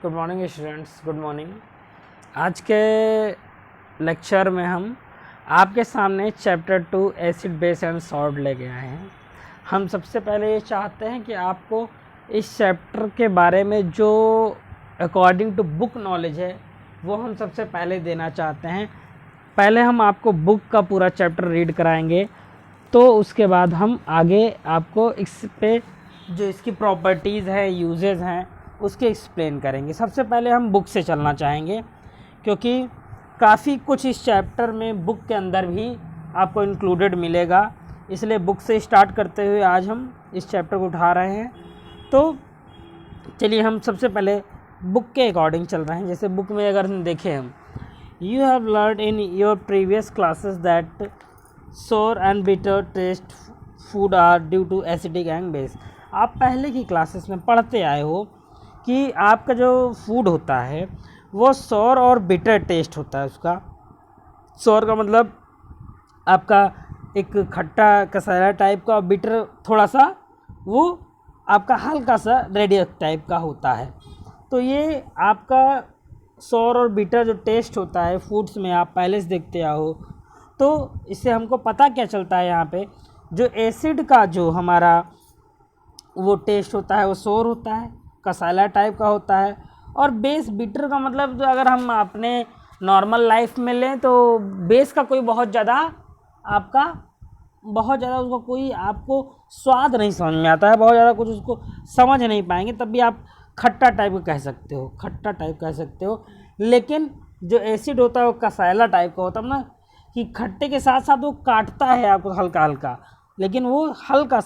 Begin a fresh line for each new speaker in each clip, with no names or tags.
Good morning students, good morning. आज के lecture में हम आपके सामने chapter 2 acid base and salt लेके आए हैं। हम सबसे पहले ये चाहते हैं कि आपको इस चैप्टर के बारे में जो अकॉर्डिंग टू बुक नॉलेज है वो हम सबसे पहले देना चाहते हैं। पहले हम आपको बुक का पूरा चैप्टर रीड कराएंगे, तो उसके बाद हम आगे आपको इस पे जो इसकी प्रॉपर्टीज़ है, यूजेस हैं, उसके एक्सप्लेन करेंगे। सबसे पहले हम बुक से चलना चाहेंगे क्योंकि काफ़ी कुछ इस चैप्टर में बुक के अंदर भी आपको इंक्लूडेड मिलेगा, इसलिए बुक से स्टार्ट करते हुए आज हम इस चैप्टर को उठा रहे हैं। तो चलिए हम सबसे पहले बुक के अकॉर्डिंग चल रहे हैं। जैसे बुक में अगर हम देखें, हम you have learn in your previous classes that sour and bitter taste food are due to acidic and base. आप पहले की क्लासेस में पढ़ते आए हो कि आपका जो फूड होता है वो सौर और बिटर टेस्ट होता है। उसका सौर का मतलब आपका एक खट्टा कसारा टाइप का, और बिटर थोड़ा सा वो आपका हल्का सा रेडियस टाइप का होता है। तो ये आपका सौर और बिटर जो टेस्ट होता है फूड्स में आप पहले से देखते आओ, तो इससे हमको पता क्या चलता है, यहाँ पे जो एसिड का जो हमारा वो टेस्ट होता है वो सौर होता है, कसाला टाइप का होता है। और बेस बिटर का मतलब जो अगर हम अपने नॉर्मल लाइफ में लें तो बेस का कोई बहुत ज़्यादा उसका कोई आपको स्वाद नहीं समझ में आता है, बहुत ज़्यादा कुछ उसको समझ नहीं पाएंगे, तब भी आप खट्टा टाइप का कह सकते हो। लेकिन जो एसिड होता है वो कसाला टाइप का होता है ना, कि खट्टे के साथ साथ वो काटता है आपको हल्का हल्का, लेकिन वो हल्का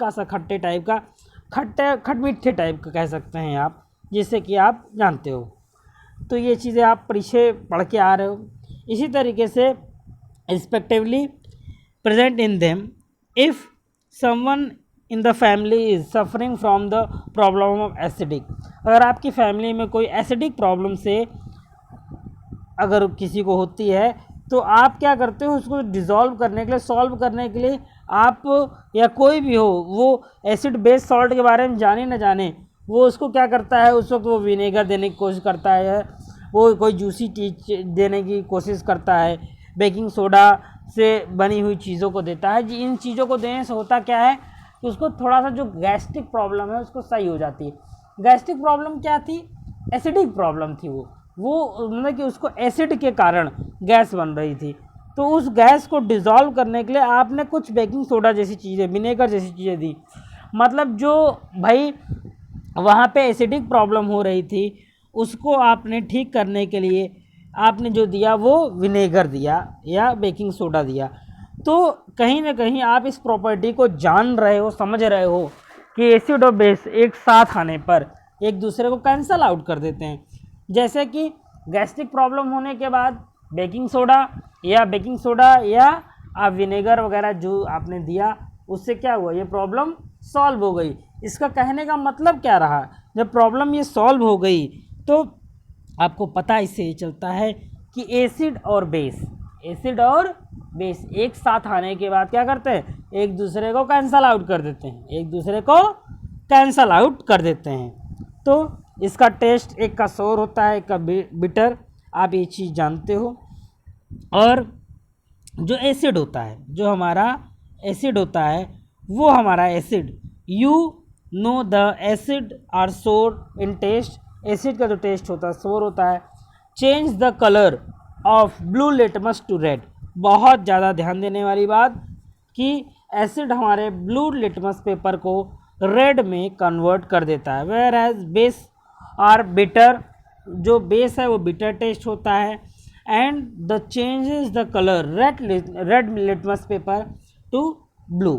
सा खट्टे टाइप का, खट मीठे टाइप का कह सकते हैं आप, जैसे कि आप जानते हो। तो ये चीज़ें आप पीछे पढ़ के आ रहे हो। इसी तरीके से respectively present in them if someone in the family is suffering from the problem of acidic. अगर आपकी फैमिली में कोई एसिडिक प्रॉब्लम से अगर किसी को होती है तो आप क्या करते हो, उसको डिज़ोल्व करने के लिए, सॉल्व करने के लिए आप या कोई भी हो वो एसिड बेस सॉल्ट के बारे में जाने न जाने, वो उसको क्या करता है, उस वक्त वो विनेगर देने की कोशिश करता है, वो कोई जूसी चीज़ देने की कोशिश करता है, बेकिंग सोडा से बनी हुई चीज़ों को देता है। जी, इन चीज़ों को देने से होता क्या है कि उसको थोड़ा सा जो गैस्ट्रिक प्रॉब्लम है उसको सही हो जाती है। गैस्ट्रिक प्रॉब्लम क्या थी? एसिडिक प्रॉब्लम थी। वो मतलब कि उसको एसिड के कारण गैस बन रही थी। तो उस गैस को डिज़ोल्व करने के लिए आपने कुछ बेकिंग सोडा जैसी चीज़ें, विनेगर जैसी चीज़ें दी। मतलब जो भाई वहाँ पे एसिडिक प्रॉब्लम हो रही थी उसको आपने ठीक करने के लिए आपने जो दिया वो विनेगर दिया या बेकिंग सोडा दिया। तो कहीं ना कहीं आप इस प्रॉपर्टी को जान रहे हो, समझ रहे हो कि एसिड और बेस एक साथ आने पर एक दूसरे को कैंसल आउट कर देते हैं। जैसे कि गैस्ट्रिक प्रॉब्लम होने के बाद बेकिंग सोडा या आप विनेगर वगैरह जो आपने दिया, उससे क्या हुआ, ये प्रॉब्लम सॉल्व हो गई। इसका कहने का मतलब क्या रहा, जब प्रॉब्लम ये सॉल्व हो गई तो आपको पता इससे ये चलता है कि एसिड और बेस एक साथ आने के बाद क्या करते हैं, एक दूसरे को कैंसल आउट कर देते हैं। तो इसका टेस्ट एक का सोर होता है, एक का बिटर, आप ये चीज़ जानते हो। और जो एसिड होता है, जो हमारा एसिड होता है वो हमारा acid, you know the acid are sour in test. Acid का जो टेस्ट होता है सोर होता है। Change the colour of blue litmus to red. बहुत ज़्यादा ध्यान देने वाली बात कि एसिड हमारे ब्लू लिटमस पेपर को रेड में कन्वर्ट कर देता है। Whereas base are bitter, जो बेस है वो बिटर टेस्ट होता है। And the changes the colour red litmus paper to blue.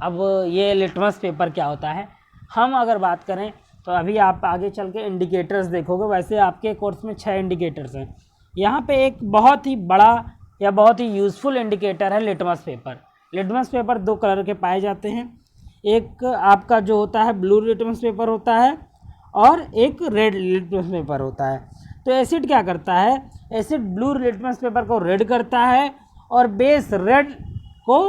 अब ये लिटमस पेपर क्या होता है, हम अगर बात करें तो अभी आप आगे चल के इंडिकेटर्स देखोगे। वैसे आपके कोर्स में 6 इंडिकेटर्स हैं। यहाँ पे एक बहुत ही बड़ा या बहुत ही यूज़फुल इंडिकेटर है litmus paper. Litmus paper 2 colour के पाए जाते हैं, एक आपका जो होता है ब्लू लिटमस पेपर होता है और एक रेड लिटमस पेपर होता है। तो एसिड क्या करता है, एसिड ब्लू लिटमस पेपर को रेड करता है और बेस रेड को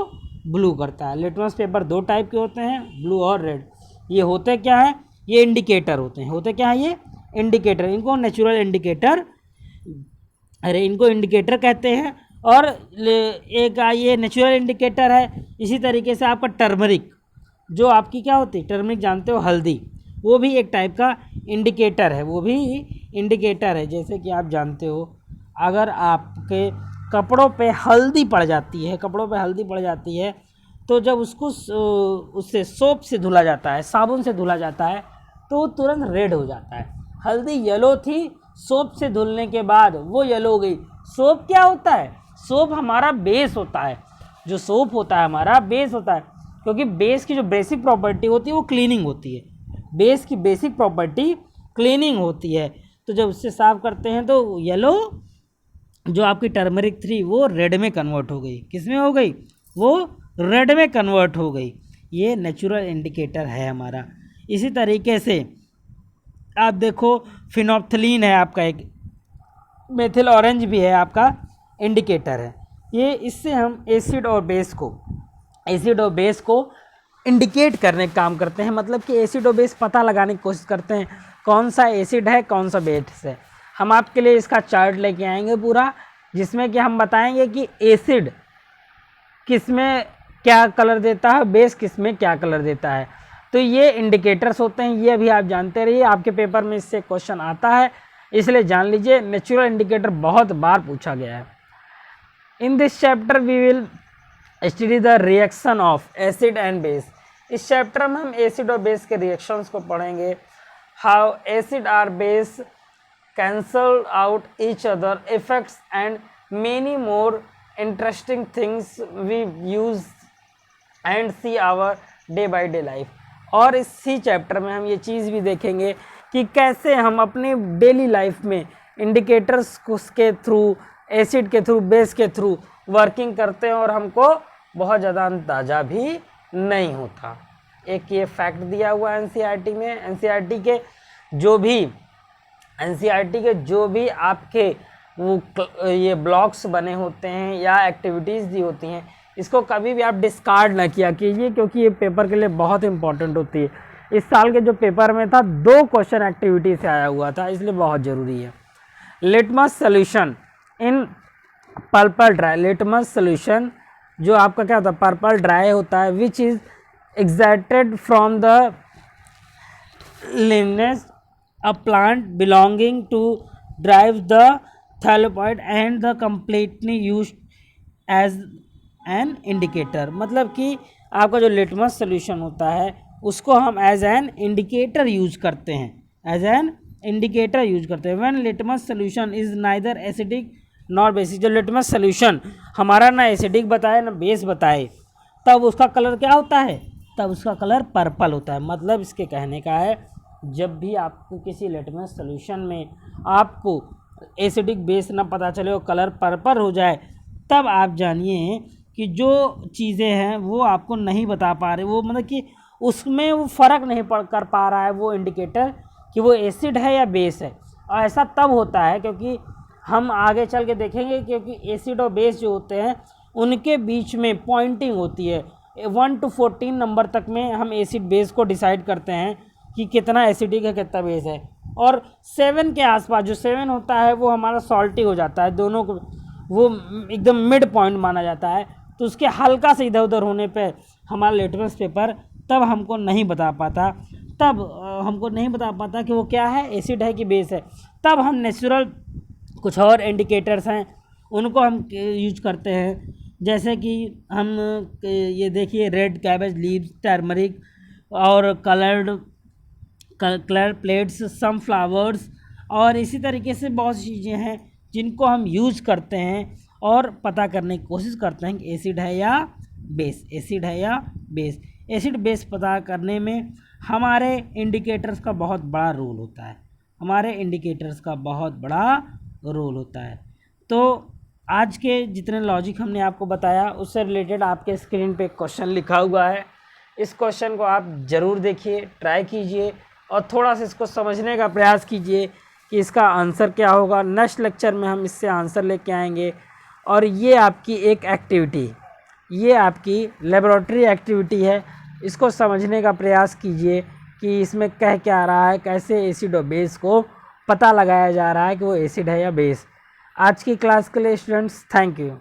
ब्लू करता है। लिटमस पेपर 2 टाइप के होते हैं, ब्लू और रेड। ये होते क्या है, ये इंडिकेटर होते हैं। होते क्या है, ये इंडिकेटर, इनको नेचुरल इंडिकेटर, अरे इनको इंडिकेटर कहते हैं। और एक ये नेचुरल इंडिकेटर है। इसी तरीके से आपका टर्मरिक, जो आपकी क्या होती है, टर्मरिक जानते हो, हल्दी, वो भी एक टाइप का इंडिकेटर है, वो भी इंडिकेटर है। जैसे कि आप जानते हो, अगर आपके कपड़ों पे हल्दी पड़ जाती है, कपड़ों पे हल्दी पड़ जाती है, तो जब उसको उससे सोप से धुला जाता है, साबुन से धुला जाता है, तो वो तुरंत रेड हो जाता है। हल्दी येलो थी, सोप से धुलने के बाद वो येलो हो गई। सोप क्या होता है? सोप हमारा बेस होता है। जो सोप होता है हमारा बेस होता है, क्योंकि बेस की जो बेसिक प्रॉपर्टी होती है वो क्लीनिंग होती है। बेस की बेसिक प्रॉपर्टी क्लीनिंग होती है। तो जब उससे साफ करते हैं तो येलो, जो आपकी टर्मरिक थी वो रेड में कन्वर्ट हो गई। किस में हो गई? वो रेड में कन्वर्ट हो गई। ये नेचुरल इंडिकेटर है हमारा। इसी तरीके से आप देखो, फिनोप्थलीन है आपका, एक मेथिल ऑरेंज भी है आपका, इंडिकेटर है। ये इससे हम एसिड और बेस को इंडिकेट करने का काम करते हैं। मतलब कि एसिड और बेस पता लगाने की कोशिश करते हैं, कौन सा एसिड है, कौन सा बेस है। हम आपके लिए इसका चार्ट लेके आएंगे पूरा, जिसमें कि हम बताएंगे कि एसिड किस में क्या कलर देता है, बेस किस में क्या कलर देता है। तो ये इंडिकेटर्स होते हैं, ये अभी आप जानते रहिए, आपके पेपर में इससे क्वेश्चन आता है, इसलिए जान लीजिए। नेचुरल इंडिकेटर बहुत बार पूछा गया है। In this chapter we will study the reaction of acid and base. इस चैप्टर में हम एसिड और बेस के रिएक्शंस को पढ़ेंगे। हाउ एसिड और base cancel out each other effects and many more interesting things we use and see our day by day life. और इसी चैप्टर में हम ये चीज़ भी देखेंगे कि कैसे हम अपने डेली लाइफ में इंडिकेटर्स के थ्रू, एसिड के थ्रू, बेस के थ्रू वर्किंग करते हैं और हमको बहुत ज़्यादा अंदाजा भी नहीं होता। एक ये फैक्ट दिया हुआ है एनसीईआरटी में। एनसीईआरटी के जो भी आपके वो ये ब्लॉक्स बने होते हैं या एक्टिविटीज़ दी होती हैं, इसको कभी भी आप डिस्कार्ड ना किया कीजिए, क्योंकि ये पेपर के लिए बहुत इंपॉर्टेंट होती है। इस साल के जो पेपर में था 2 क्वेश्चन एक्टिविटी से आया हुआ था, इसलिए बहुत ज़रूरी है। Litmus solution in purple dry. Litmus solution जो आपका क्या होता है, पर्पल ड्राई होता है, which is extracted from the lignans, a plant belonging to drive the thallopoid and the completely used as an indicator। मतलब कि आपका जो लिटमस सोल्यूशन होता है उसको हम एज एन इंडिकेटर यूज करते हैं, एज एन इंडिकेटर यूज करते हैं। When litmus solution is neither acidic nor basic. जो लिटमस सोल्यूशन हमारा ना एसिडिक बताए ना बेस बताए, तब उसका कलर क्या होता है? तब उसका कलर पर्पल होता है। मतलब इसके कहने का है, जब भी आपको किसी लिटमस सोल्यूशन में आपको एसिडिक बेस ना पता चले और कलर पर्पल हो जाए, तब आप जानिए कि जो चीज़ें हैं वो आपको नहीं बता पा रहे, वो मतलब कि उसमें वो फ़र्क नहीं कर पा रहा है वो इंडिकेटर कि वो एसिड है या बेस है। और ऐसा तब होता है क्योंकि हम आगे चल के देखेंगे, क्योंकि एसिड और बेस जो होते हैं उनके बीच में पॉइंटिंग होती है। 1 to 14 नंबर तक में हम एसिड बेस को डिसाइड करते हैं कि कितना एसिडिक है, कितना बेस है। और 7 के आसपास जो 7 होता है वो हमारा सॉल्टी हो जाता है, दोनों को वो एकदम मिड पॉइंट माना जाता है। तो उसके हल्का से इधर उधर होने पे हमारा लिटमस पेपर तब हमको नहीं बता पाता, कि वो क्या है, एसिड है कि बेस है। तब हम नेचुरल कुछ और इंडिकेटर्स हैं उनको हम यूज करते हैं, जैसे कि हम ये देखिए रेड कैबेज लीव्स, टर्मरिक और कलर प्लेट्स, सम फ्लावर्स, और इसी तरीके से बहुत सी चीज़ें हैं जिनको हम यूज करते हैं और पता करने की कोशिश करते हैं कि एसिड है या बेस, एसिड है या बेस। एसिड बेस पता करने में हमारे इंडिकेटर्स का बहुत बड़ा रोल होता है, तो आज के जितने लॉजिक हमने आपको बताया उससे रिलेटेड आपके स्क्रीन पे क्वेश्चन लिखा हुआ है। इस क्वेश्चन को आप ज़रूर देखिए, ट्राई कीजिए और थोड़ा सा इसको समझने का प्रयास कीजिए कि इसका आंसर क्या होगा। नेक्स्ट लेक्चर में हम इससे आंसर लेके आएंगे। और ये आपकी एक एक्टिविटी, ये आपकी लेबोरेटरी एक्टिविटी है, इसको समझने का प्रयास कीजिए कि इसमें कह क्या रहा है, कैसे एसिड और बेस को पता लगाया जा रहा है कि वो एसिड है या बेस। आज की क्लास के लिए स्टूडेंट्स थैंक यू।